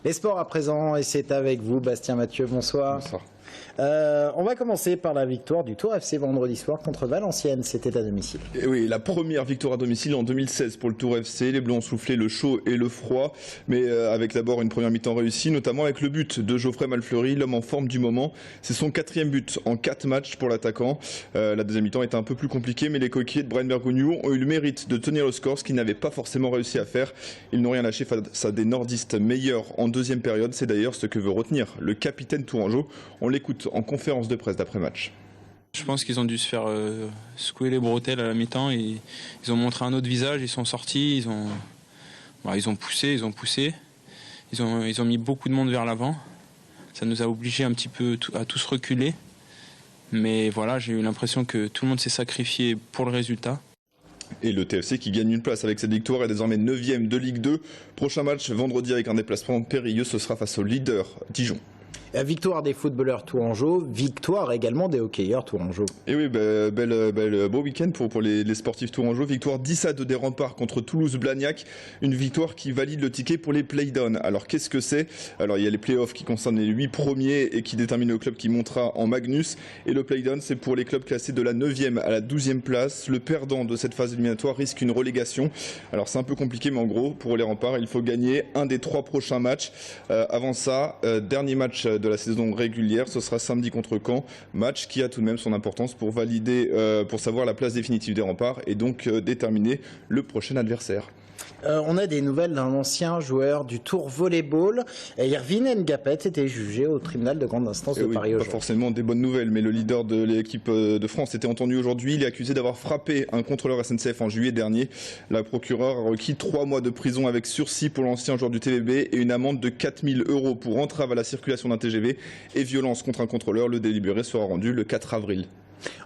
Les sports à présent, et c'est avec vous, Bastien Mathieu, bonsoir. Bonsoir. On va commencer par la victoire du Tour FC vendredi soir contre Valenciennes, c'était à domicile. Et oui, la première victoire à domicile en 2016 pour le Tour FC. Les Bleus ont soufflé le chaud et le froid, mais avec d'abord une première mi-temps réussie, notamment avec le but de Geoffrey Malfleury, l'homme en forme du moment. C'est son 4e but en 4 matchs pour l'attaquant. La deuxième mi-temps était un peu plus compliquée, mais les coéquipiers de Brian Bergogneau ont eu le mérite de tenir le score, ce qu'ils n'avaient pas forcément réussi à faire. Ils n'ont rien lâché face à des nordistes meilleurs en deuxième période. C'est d'ailleurs ce que veut retenir le capitaine tourangeau. On l'écoute en conférence de presse d'après-match. Je pense qu'ils ont dû se faire secouer les bretelles à la mi-temps. Ils ont montré un autre visage, ils sont sortis, ils ont poussé. Ils ont mis beaucoup de monde vers l'avant. Ça nous a obligés un petit peu à tous reculer. Mais voilà, j'ai eu l'impression que tout le monde s'est sacrifié pour le résultat. Et le TFC qui gagne une place avec cette victoire est désormais 9e de Ligue 2. Prochain match vendredi avec un déplacement périlleux, ce sera face au leader Dijon. Victoire des footballeurs tourangeaux, victoire également des hockeyeurs tourangeaux. Et oui, beau week-end pour les sportifs tourangeaux. Victoire 10-2 des Remparts contre Toulouse-Blagnac. Une victoire qui valide le ticket pour les play-downs. Alors qu'est-ce que c'est? Alors il y a les play-offs qui concernent les 8 premiers et qui déterminent le club qui montera en Magnus. Et le play-down, c'est pour les clubs classés de la 9e à la 12e place. Le perdant de cette phase éliminatoire risque une relégation. Alors c'est un peu compliqué, mais en gros, pour les Remparts, il faut gagner un des 3 prochains matchs. Avant ça, dernier match de la saison régulière, ce sera samedi contre Caen, match qui a tout de même son importance pour valider, pour savoir la place définitive des Remparts et donc déterminer le prochain adversaire. On a des nouvelles d'un ancien joueur du Tour Volleyball. Irvine Ngapet était jugé au tribunal de grande instance de Paris aujourd'hui. Pas forcément des bonnes nouvelles, mais le leader de l'équipe de France était entendu aujourd'hui. Il est accusé d'avoir frappé un contrôleur SNCF en juillet dernier. La procureure a requis 3 mois de prison avec sursis pour l'ancien joueur du TVB et une amende de 4 000 € pour entrave à la circulation d'un TGV et violence contre un contrôleur. Le délibéré sera rendu le 4 avril.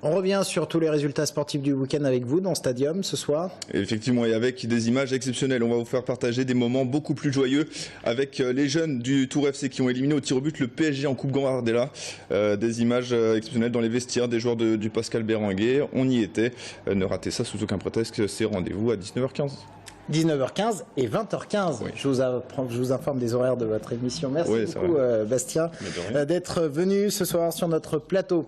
On revient sur tous les résultats sportifs du week-end avec vous dans Stadium ce soir. Effectivement, et avec des images exceptionnelles. On va vous faire partager des moments beaucoup plus joyeux avec les jeunes du Tour FC qui ont éliminé au tir au but le PSG en Coupe Gambardella. Des images exceptionnelles dans les vestiaires des joueurs du Pascal Berenguer. On y était. Ne ratez ça sous aucun prétexte. C'est rendez-vous à 19h15. 19h15 et 20h15. Oui. Je vous informe des horaires de votre émission. Merci beaucoup, Bastien, d'être venu ce soir sur notre plateau.